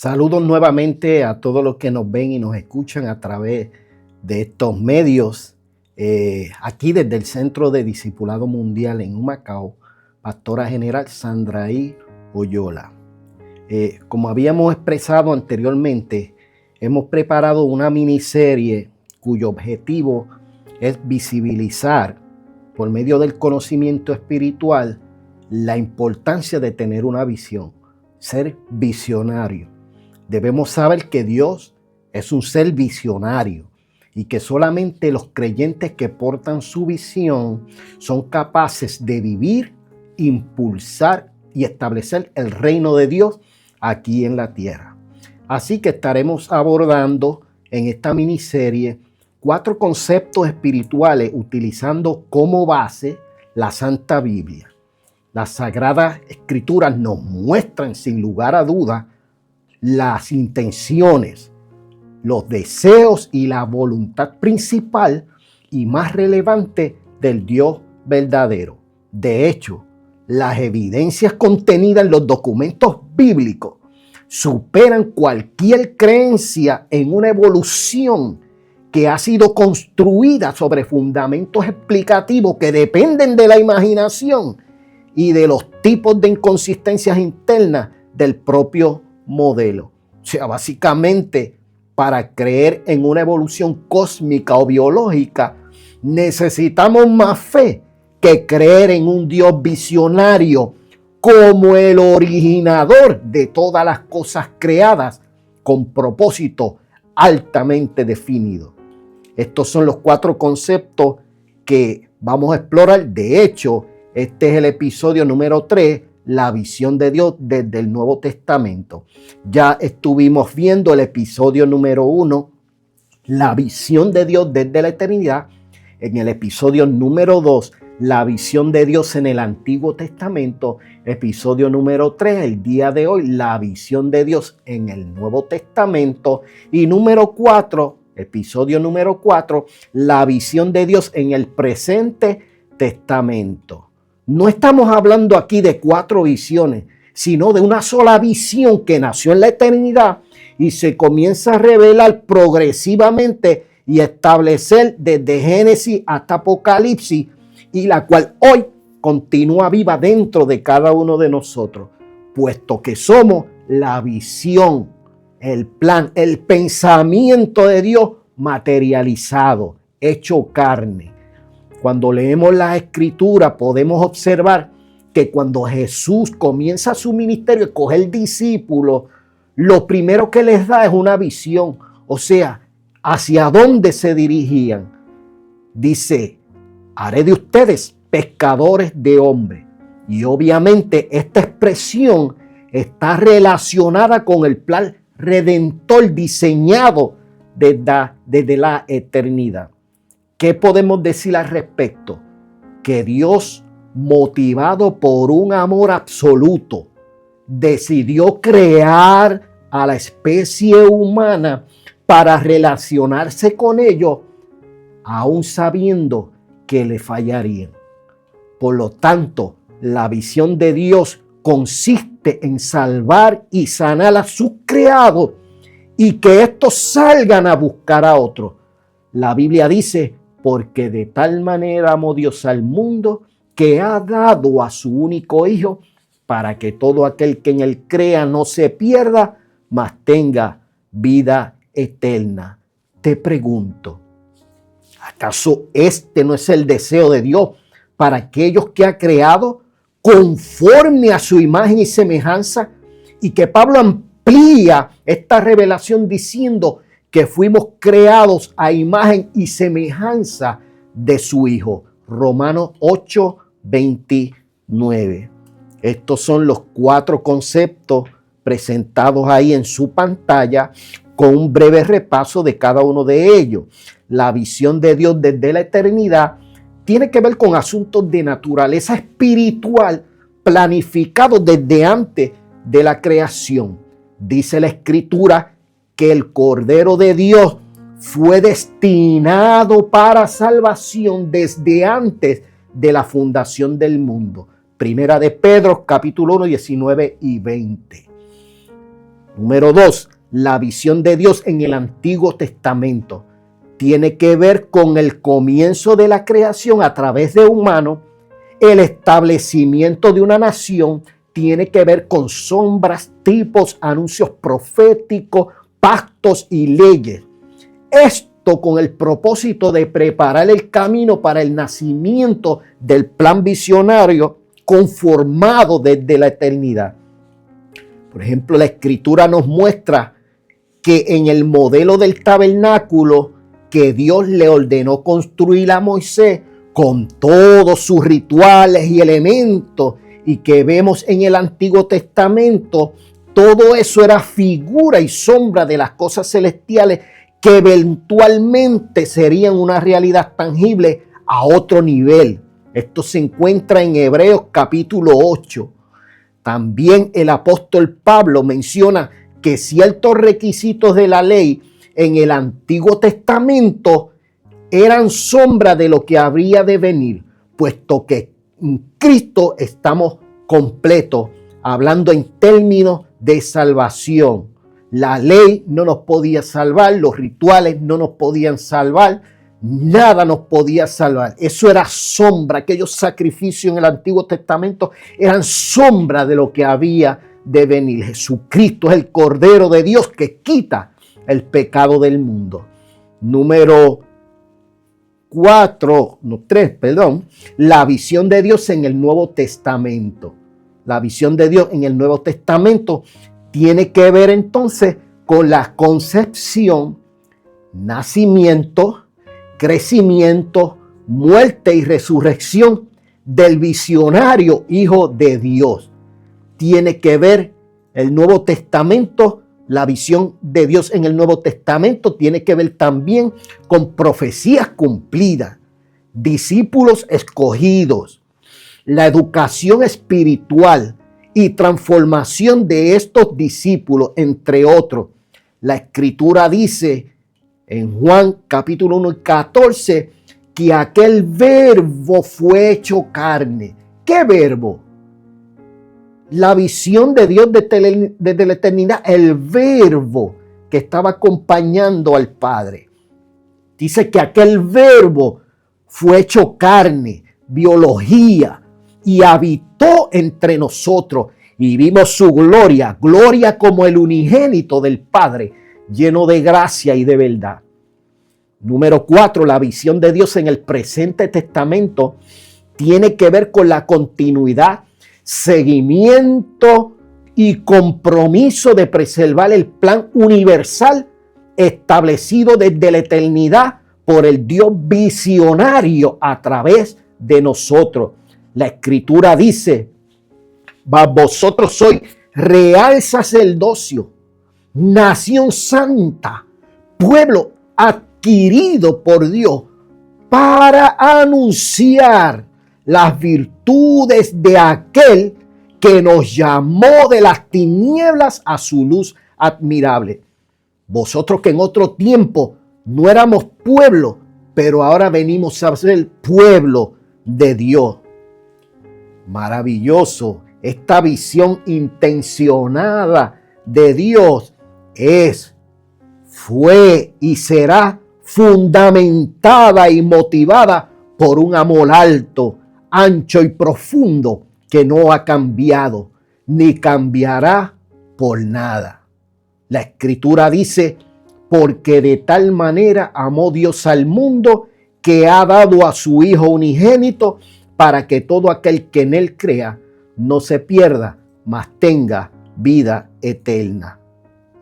Saludos nuevamente a todos los que nos ven y nos escuchan a través de estos medios. Aquí desde el Centro de Discipulado Mundial en Humacao, Pastora General Sandraí Oyola. Como habíamos expresado anteriormente, hemos preparado una miniserie cuyo objetivo es visibilizar por medio del conocimiento espiritual la importancia de tener una visión, ser visionario. Debemos saber que Dios es un ser visionario y que solamente los creyentes que portan su visión son capaces de vivir, impulsar y establecer el reino de Dios aquí en la tierra. Así que estaremos abordando en esta miniserie 4 conceptos espirituales utilizando como base la Santa Biblia. Las Sagradas Escrituras nos muestran sin lugar a dudas las intenciones, los deseos y la voluntad principal y más relevante del Dios verdadero. De hecho, las evidencias contenidas en los documentos bíblicos superan cualquier creencia en una evolución que ha sido construida sobre fundamentos explicativos que dependen de la imaginación y de los tipos de inconsistencias internas del propio modelo. O sea, básicamente, para creer en una evolución cósmica o biológica, necesitamos más fe que creer en un Dios visionario como el originador de todas las cosas creadas con propósito altamente definido. Estos son los 4 conceptos que vamos a explorar. De hecho, este es el episodio número 3, la visión de Dios desde el Nuevo Testamento. Ya estuvimos viendo el episodio número 1, la visión de Dios desde la eternidad. En el episodio número 2, la visión de Dios en el Antiguo Testamento. Episodio número 3, el día de hoy, la visión de Dios en el Nuevo Testamento. Y número 4, episodio número 4, la visión de Dios en el presente testamento. No estamos hablando aquí de 4 visiones, sino de una sola visión que nació en la eternidad y se comienza a revelar progresivamente y establecer desde Génesis hasta Apocalipsis, y la cual hoy continúa viva dentro de cada uno de nosotros, puesto que somos la visión, el plan, el pensamiento de Dios materializado, hecho carne. Cuando leemos las Escrituras podemos observar que cuando Jesús comienza su ministerio, escoger discípulos, lo primero que les da es una visión, o sea, hacia dónde se dirigían. Dice, haré de ustedes pescadores de hombres. Y obviamente esta expresión está relacionada con el plan redentor diseñado desde la eternidad. ¿Qué podemos decir al respecto? Que Dios, motivado por un amor absoluto, decidió crear a la especie humana para relacionarse con ellos, aún sabiendo que le fallarían. Por lo tanto, la visión de Dios consiste en salvar y sanar a sus creados y que estos salgan a buscar a otros. La Biblia dice, porque de tal manera amó Dios al mundo que ha dado a su único Hijo para que todo aquel que en él crea no se pierda, mas tenga vida eterna. Te pregunto, ¿acaso este no es el deseo de Dios para aquellos que ha creado conforme a su imagen y semejanza? Y que Pablo amplía esta revelación diciendo que fuimos creados a imagen y semejanza de su Hijo. Romanos 8:29. Estos son los 4 conceptos presentados ahí en su pantalla con un breve repaso de cada uno de ellos. La visión de Dios desde la eternidad tiene que ver con asuntos de naturaleza espiritual planificados desde antes de la creación. Dice la Escritura que el Cordero de Dios fue destinado para salvación desde antes de la fundación del mundo. Primera de Pedro, capítulo 1, 19 y 20. Número 2, la visión de Dios en el Antiguo Testamento tiene que ver con el comienzo de la creación a través de humanos. El establecimiento de una nación tiene que ver con sombras, tipos, anuncios proféticos, pactos y leyes. Esto con el propósito de preparar el camino para el nacimiento del plan visionario conformado desde la eternidad. Por ejemplo, la Escritura nos muestra que en el modelo del tabernáculo que Dios le ordenó construir a Moisés, con todos sus rituales y elementos, y que vemos en el Antiguo Testamento, todo eso era figura y sombra de las cosas celestiales que eventualmente serían una realidad tangible a otro nivel. Esto se encuentra en Hebreos capítulo 8. También el apóstol Pablo menciona que ciertos requisitos de la ley en el Antiguo Testamento eran sombra de lo que habría de venir, puesto que en Cristo estamos completos, hablando en términos de salvación. La ley no nos podía salvar, los rituales no nos podían salvar, nada nos podía salvar. Eso era sombra, aquellos sacrificios en el Antiguo Testamento eran sombra de lo que había de venir. Jesucristo es el Cordero de Dios que quita el pecado del mundo. Número 3, la visión de Dios en el Nuevo Testamento. La visión de Dios en el Nuevo Testamento tiene que ver entonces con la concepción, nacimiento, crecimiento, muerte y resurrección del visionario Hijo de Dios. Tiene que ver el Nuevo Testamento. La visión de Dios en el Nuevo Testamento tiene que ver también con profecías cumplidas, discípulos escogidos, la educación espiritual y transformación de estos discípulos, entre otros. La Escritura dice en Juan capítulo 1 y 14 que aquel verbo fue hecho carne. ¿Qué verbo? La visión de Dios desde la eternidad, el verbo que estaba acompañando al Padre. Dice que aquel verbo fue hecho carne, biología, y habitó entre nosotros. Y vimos su gloria, gloria como el unigénito del Padre, lleno de gracia y de verdad. Número 4, la visión de Dios en el presente testamento tiene que ver con la continuidad, seguimiento y compromiso de preservar el plan universal establecido desde la eternidad por el Dios visionario a través de nosotros. La Escritura dice: vosotros sois real sacerdocio, nación santa, pueblo adquirido por Dios para anunciar las virtudes de aquel que nos llamó de las tinieblas a su luz admirable. Vosotros que en otro tiempo no éramos pueblo, pero ahora venimos a ser el pueblo de Dios. Maravilloso. Esta visión intencionada de Dios fue y será fundamentada y motivada por un amor alto, ancho y profundo que no ha cambiado ni cambiará por nada. La Escritura dice: porque de tal manera amó Dios al mundo que ha dado a su Hijo unigénito, para que todo aquel que en él crea no se pierda, mas tenga vida eterna.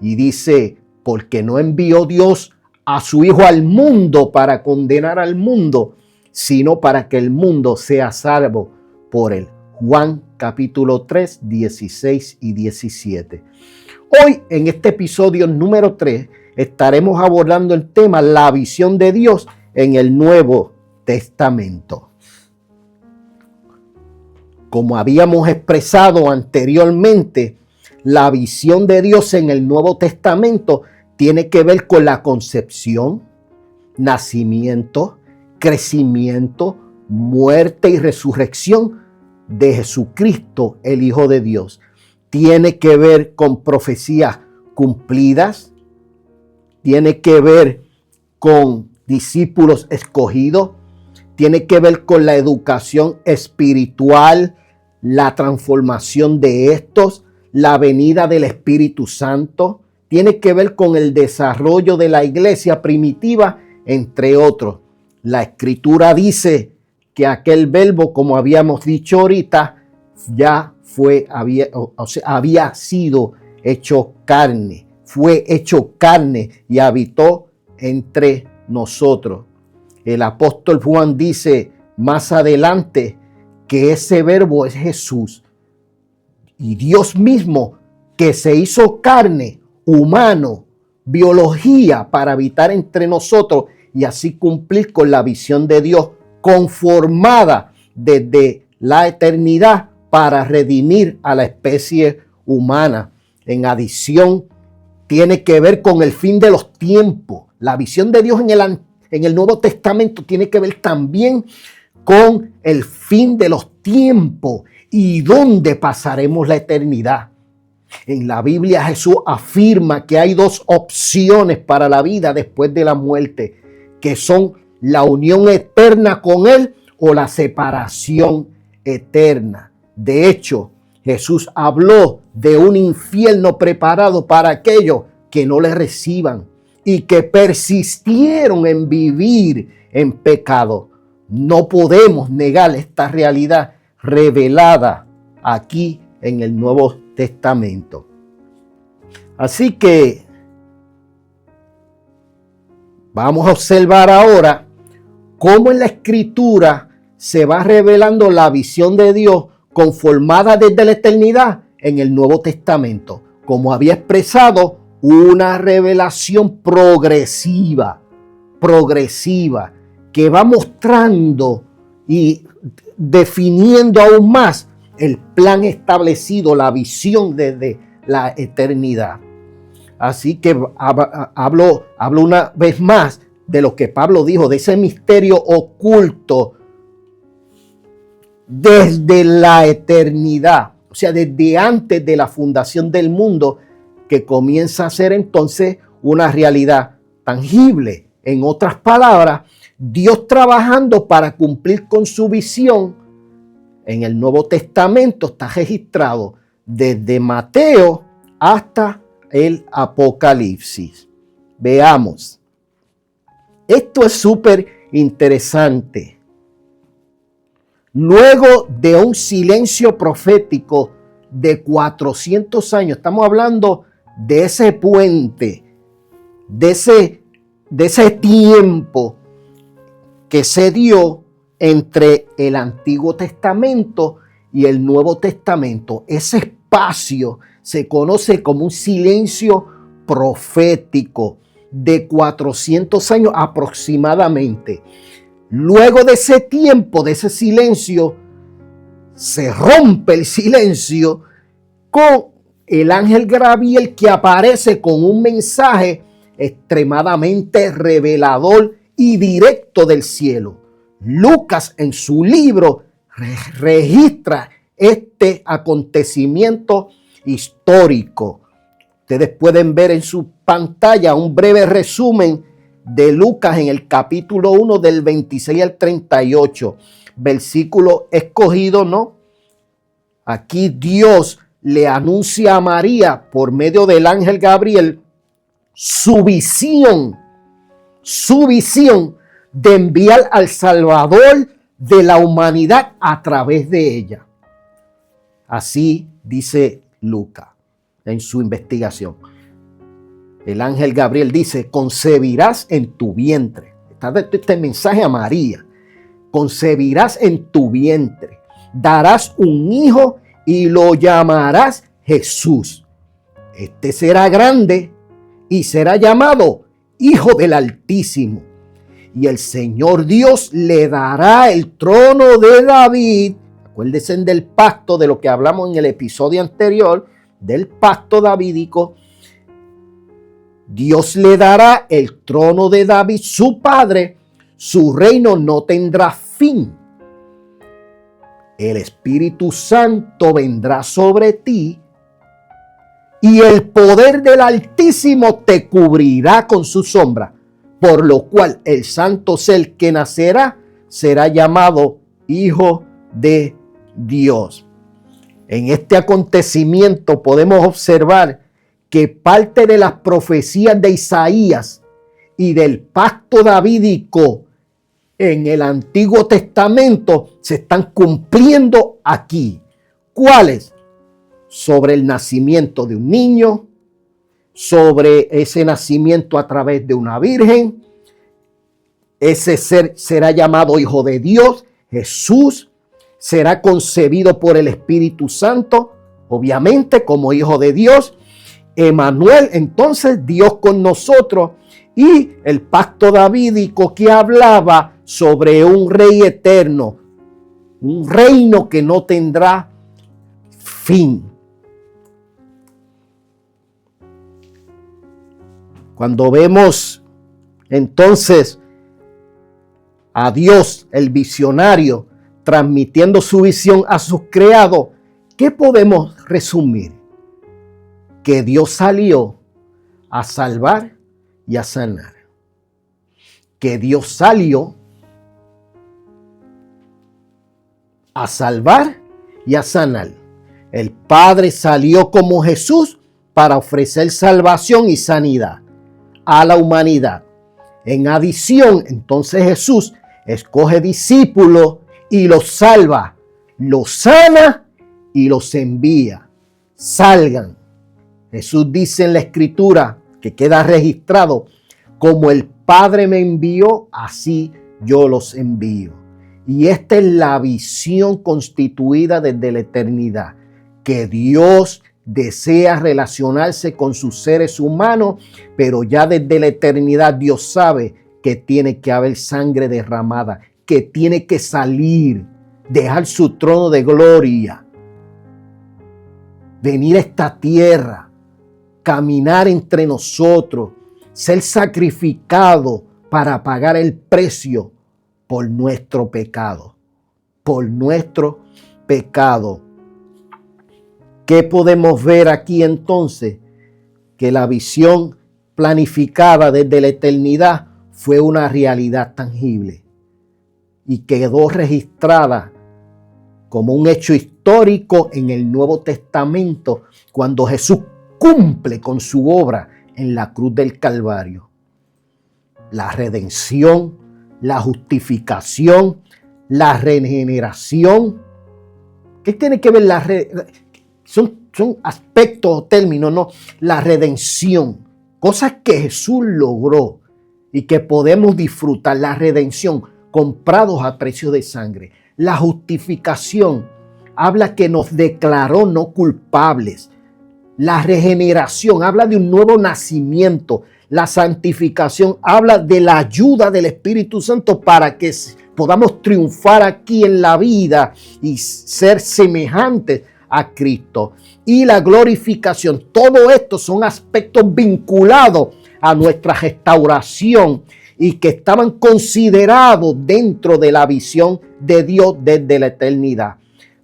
Y dice: porque no envió Dios a su Hijo al mundo para condenar al mundo, sino para que el mundo sea salvo por él. Juan capítulo 3, 16 y 17. Hoy, en este episodio número 3, estaremos abordando el tema la visión de Dios en el Nuevo Testamento. Como habíamos expresado anteriormente, la visión de Dios en el Nuevo Testamento tiene que ver con la concepción, nacimiento, crecimiento, muerte y resurrección de Jesucristo, el Hijo de Dios. Tiene que ver con profecías cumplidas, tiene que ver con discípulos escogidos, tiene que ver con la educación espiritual, la transformación de estos, la venida del Espíritu Santo, tiene que ver con el desarrollo de la iglesia primitiva, entre otros. La Escritura dice que aquel verbo, como habíamos dicho ahorita, ya había sido hecho carne, fue hecho carne y habitó entre nosotros. El apóstol Juan dice más adelante que ese verbo es Jesús y Dios mismo que se hizo carne, humano, biología para habitar entre nosotros y así cumplir con la visión de Dios conformada desde la eternidad para redimir a la especie humana. En adición, tiene que ver con el fin de los tiempos. La visión de Dios en el Nuevo Testamento tiene que ver también con el fin de los tiempos y dónde pasaremos la eternidad. En la Biblia Jesús afirma que hay dos opciones para la vida después de la muerte, que son la unión eterna con Él o la separación eterna. De hecho, Jesús habló de un infierno preparado para aquellos que no le reciban y que persistieron en vivir en pecado. No podemos negar esta realidad revelada aquí en el Nuevo Testamento. Así que vamos a observar ahora cómo en la Escritura se va revelando la visión de Dios conformada desde la eternidad en el Nuevo Testamento, como había expresado una revelación progresiva, que va mostrando y definiendo aún más el plan establecido, la visión desde la eternidad. Así que hablo una vez más de lo que Pablo dijo, de ese misterio oculto desde la eternidad, o sea, desde antes de la fundación del mundo, que comienza a ser entonces una realidad tangible. En otras palabras, Dios trabajando para cumplir con su visión en el Nuevo Testamento está registrado desde Mateo hasta el Apocalipsis. Veamos. Esto es súper interesante. Luego de un silencio profético de 400 años, estamos hablando de ese puente, de ese tiempo que se dio entre el Antiguo Testamento y el Nuevo Testamento. Ese espacio se conoce como un silencio profético de 400 años aproximadamente. Luego de ese tiempo, de ese silencio, se rompe el silencio con el ángel Gabriel que aparece con un mensaje extremadamente revelador y directo del cielo. Lucas en su libro registra este acontecimiento histórico. Ustedes pueden ver en su pantalla un breve resumen de Lucas en el capítulo 1 del 26 al 38. Versículo escogido, ¿no? Aquí Dios le anuncia a María por medio del ángel Gabriel su visión de enviar al Salvador de la humanidad a través de ella. Así dice Lucas en su investigación. El ángel Gabriel dice, concebirás en tu vientre. Está este mensaje a María. Concebirás en tu vientre. Darás un hijo y lo llamarás Jesús. Este será grande y será llamado Hijo del Altísimo. Y el Señor Dios le dará el trono de David. Acuérdense del pacto, de lo que hablamos en el episodio anterior, del pacto davídico. Dios le dará el trono de David, su padre. Su reino no tendrá fin. El Espíritu Santo vendrá sobre ti y el poder del Altísimo te cubrirá con su sombra, por lo cual el santo ser que nacerá será llamado Hijo de Dios. En este acontecimiento podemos observar que parte de las profecías de Isaías y del pacto davídico en el Antiguo Testamento se están cumpliendo aquí. ¿Cuáles? Sobre el nacimiento de un niño, sobre ese nacimiento a través de una virgen. Ese ser será llamado Hijo de Dios, Jesús. Será concebido por el Espíritu Santo, obviamente como Hijo de Dios. Emmanuel, entonces Dios con nosotros. Y el pacto davídico que hablaba sobre un rey eterno, un reino que no tendrá fin. Cuando vemos entonces a Dios, el visionario, transmitiendo su visión a sus creados, ¿qué podemos resumir? Que Dios salió a salvar y a sanar. Que Dios salió a salvar y a sanar. El Padre salió como Jesús para ofrecer salvación y sanidad a la humanidad. En adición, entonces Jesús escoge discípulos y los salva, los sana y los envía. Salgan. Jesús dice en la Escritura, que queda registrado, como el Padre me envió, así yo los envío. Y esta es la visión constituida desde la eternidad, que Dios desea relacionarse con sus seres humanos, pero ya desde la eternidad Dios sabe que tiene que haber sangre derramada, que tiene que salir, dejar su trono de gloria, venir a esta tierra, caminar entre nosotros, ser sacrificado para pagar el precio por nuestro pecado, por nuestro pecado. ¿Qué podemos ver aquí entonces? Que la visión planificada desde la eternidad fue una realidad tangible y quedó registrada como un hecho histórico en el Nuevo Testamento cuando Jesús cumple con su obra en la cruz del Calvario. La redención, la justificación, la regeneración. ¿Qué tiene que ver son aspectos o términos, no? La redención, cosas que Jesús logró y que podemos disfrutar. La redención, comprados a precio de sangre. La justificación habla que nos declaró no culpables. La regeneración habla de un nuevo nacimiento. La santificación habla de la ayuda del Espíritu Santo para que podamos triunfar aquí en la vida y ser semejantes a Cristo. Y la glorificación, todo esto son aspectos vinculados a nuestra restauración y que estaban considerados dentro de la visión de Dios desde la eternidad.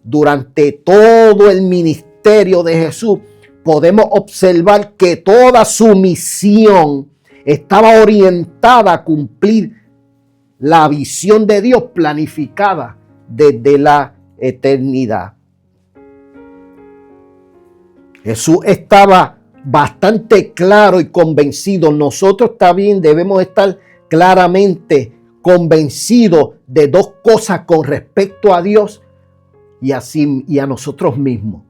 Durante todo el ministerio de Jesús podemos observar que toda su misión estaba orientada a cumplir la visión de Dios planificada desde la eternidad. Jesús estaba bastante claro y convencido. Nosotros también debemos estar claramente convencidos de dos cosas con respecto a Dios y a nosotros mismos.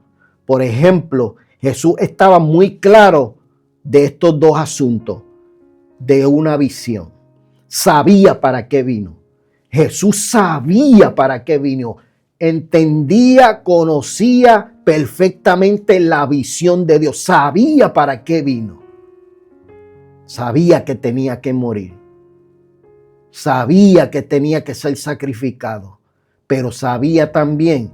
Por ejemplo, Jesús estaba muy claro de estos dos asuntos, de una visión. Sabía para qué vino. Jesús sabía para qué vino. Entendía, conocía perfectamente la visión de Dios. Sabía para qué vino. Sabía que tenía que morir. Sabía que tenía que ser sacrificado. Pero sabía también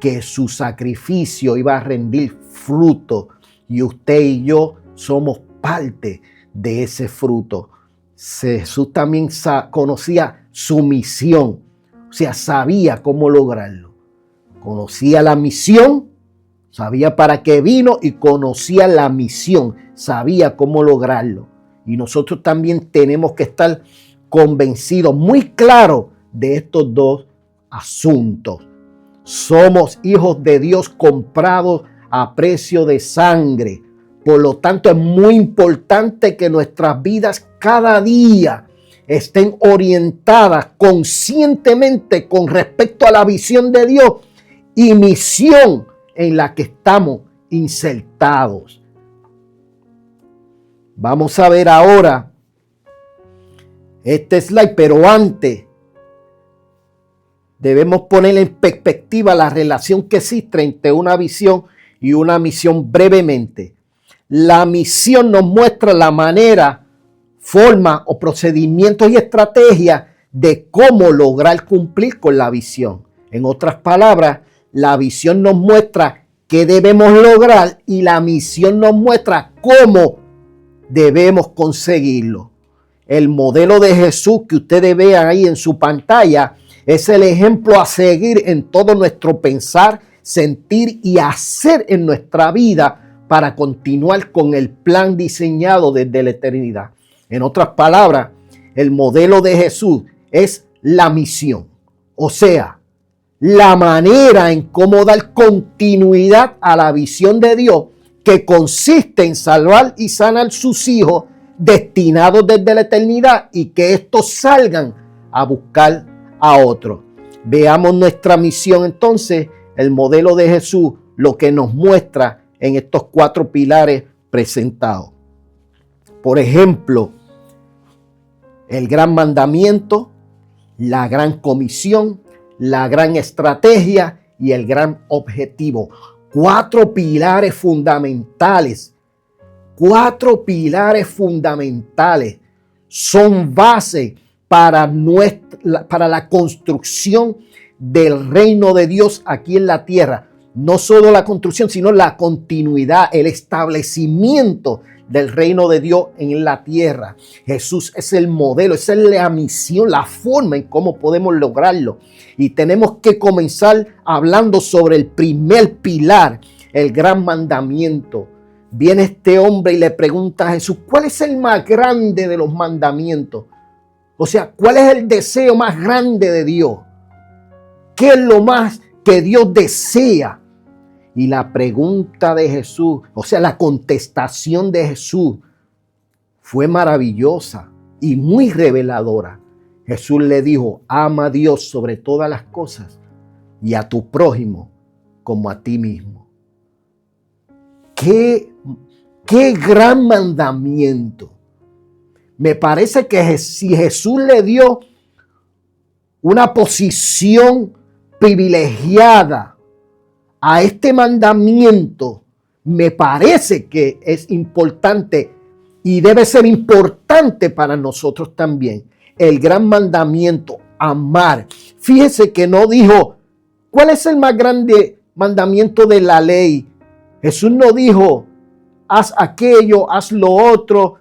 que su sacrificio iba a rendir fruto. Y usted y yo somos parte de ese fruto. Jesús también conocía su misión. O sea, sabía cómo lograrlo. Conocía la misión, Sabía para qué vino y conocía la misión. Sabía cómo lograrlo. Y nosotros también tenemos que estar convencidos, muy claros de estos dos asuntos. Somos hijos de Dios comprados a precio de sangre. Por lo tanto, es muy importante que nuestras vidas cada día estén orientadas conscientemente con respecto a la visión de Dios y misión en la que estamos insertados. Vamos a ver ahora este slide, pero antes debemos poner en perspectiva la relación que existe entre una visión y una misión brevemente. La misión nos muestra la manera, forma o procedimientos y estrategias de cómo lograr cumplir con la visión. En otras palabras, la visión nos muestra qué debemos lograr y la misión nos muestra cómo debemos conseguirlo. El modelo de Jesús que ustedes vean ahí en su pantalla es el ejemplo a seguir en todo nuestro pensar, sentir y hacer en nuestra vida para continuar con el plan diseñado desde la eternidad. En otras palabras, el modelo de Jesús es la misión, o sea, la manera en cómo dar continuidad a la visión de Dios que consiste en salvar y sanar sus hijos destinados desde la eternidad y que estos salgan a buscar a otros. Veamos nuestra misión entonces, el modelo de Jesús, lo que nos muestra en estos 4 pilares presentados. Por ejemplo, el gran mandamiento, la gran comisión, la gran estrategia y el gran objetivo. 4 pilares fundamentales. 4 pilares fundamentales son base para la construcción del reino de Dios aquí en la tierra. No solo la construcción, sino la continuidad, el establecimiento del reino de Dios en la tierra. Jesús es el modelo, esa es la misión, la forma en cómo podemos lograrlo. Y tenemos que comenzar hablando sobre el primer pilar, el gran mandamiento. Viene este hombre y le pregunta a Jesús, ¿cuál es el más grande de los mandamientos? O sea, ¿cuál es el deseo más grande de Dios? ¿Qué es lo más que Dios desea? Y la pregunta de Jesús, o sea, la contestación de Jesús fue maravillosa y muy reveladora. Jesús le dijo, ama a Dios sobre todas las cosas y a tu prójimo como a ti mismo. ¡Qué gran mandamiento! Me parece que si Jesús le dio una posición privilegiada a este mandamiento, me parece que es importante y debe ser importante para nosotros también. El gran mandamiento, amar. Fíjese que no dijo, ¿cuál es el más grande mandamiento de la ley? Jesús no dijo, haz aquello, haz lo otro,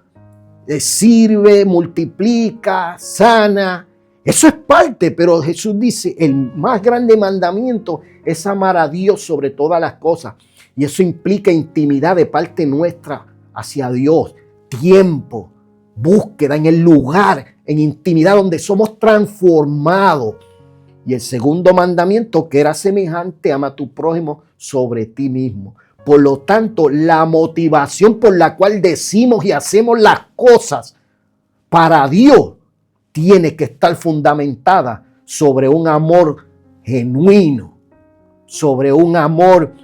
sirve, multiplica, sana. Eso es parte, pero Jesús dice, el más grande mandamiento es amar a Dios sobre todas las cosas. Y eso implica intimidad de parte nuestra hacia Dios, tiempo, búsqueda en el lugar, en intimidad donde somos transformados. Y el segundo mandamiento, que era semejante, ama a tu prójimo sobre ti mismo. Por lo tanto, la motivación por la cual decimos y hacemos las cosas para Dios tiene que estar fundamentada sobre un amor genuino, sobre un amor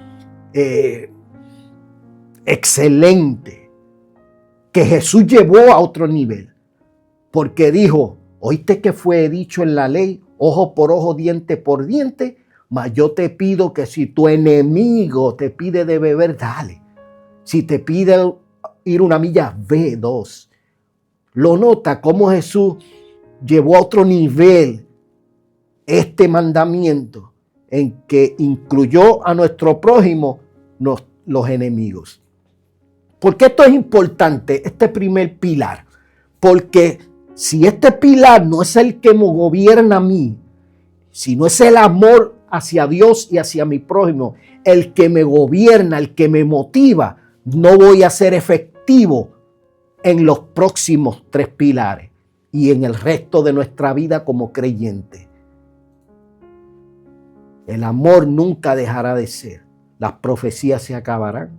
excelente, que Jesús llevó a otro nivel. Porque dijo, oíste que fue dicho en la ley, ojo por ojo, diente por diente, mas yo te pido que si tu enemigo te pide de beber, dale. Si te pide ir 1 milla, ve 2. Lo nota cómo Jesús llevó a otro nivel este mandamiento en que incluyó a nuestro prójimo los enemigos. ¿Por qué esto es importante, este primer pilar? Porque si este pilar no es el que me gobierna a mí, si no es el amor hacia Dios y hacia mi prójimo, el que me gobierna, el que me motiva, no voy a ser efectivo en los próximos 3 pilares y en el resto de nuestra vida como creyente. El amor nunca dejará de ser. Las profecías se acabarán.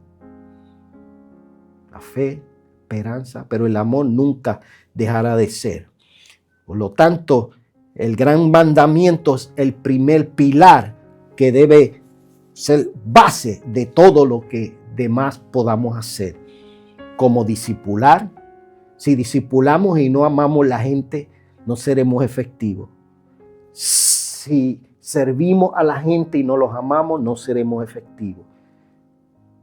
La fe, esperanza, pero el amor nunca dejará de ser. Por lo tanto, el gran mandamiento es el primer pilar que debe ser base de todo lo que demás podamos hacer. Como discipular, si discipulamos y no amamos a la gente, no seremos efectivos. Si servimos a la gente y no los amamos, no seremos efectivos.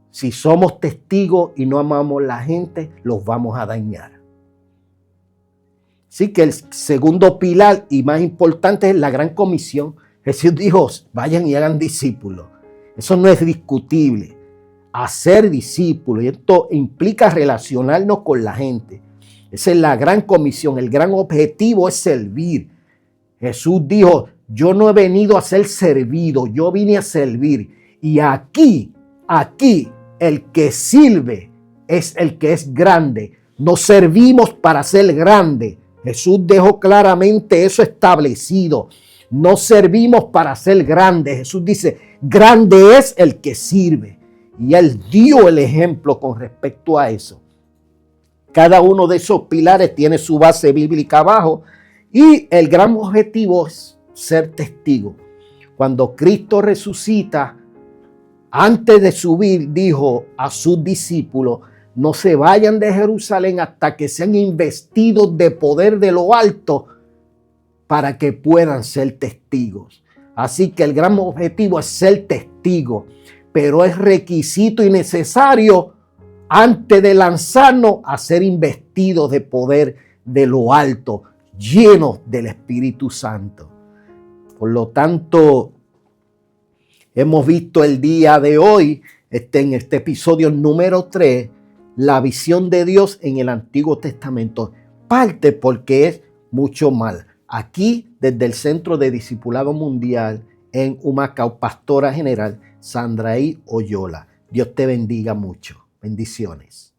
Si somos testigos y no amamos a la gente, los vamos a dañar. Así que el segundo pilar y más importante es la gran comisión. Jesús dijo, vayan y hagan discípulos. Eso no es discutible. Hacer discípulos, y esto implica relacionarnos con la gente. Esa es la gran comisión. El gran objetivo es servir. Jesús dijo, yo no he venido a ser servido, yo vine a servir. Y aquí, el que sirve es el que es grande. No servimos para ser grande. Jesús dejó claramente eso establecido. No servimos para ser grandes. Jesús dice, grande es el que sirve. Y Él dio el ejemplo con respecto a eso. Cada uno de esos pilares tiene su base bíblica abajo. Y el gran objetivo es ser testigo. Cuando Cristo resucita, antes de subir, dijo a sus discípulos, no se vayan de Jerusalén hasta que sean investidos de poder de lo alto para que puedan ser testigos. Así que el gran objetivo es ser testigo, pero es requisito y necesario antes de lanzarnos a ser investidos de poder de lo alto, llenos del Espíritu Santo. Por lo tanto, hemos visto el día de hoy, en este episodio número 3, la visión de Dios en el Antiguo Testamento. Parte porque es mucho mal. Aquí, desde el Centro de Discipulado Mundial en Humacao, Pastora General Sandraí Oyola. Dios te bendiga mucho. Bendiciones.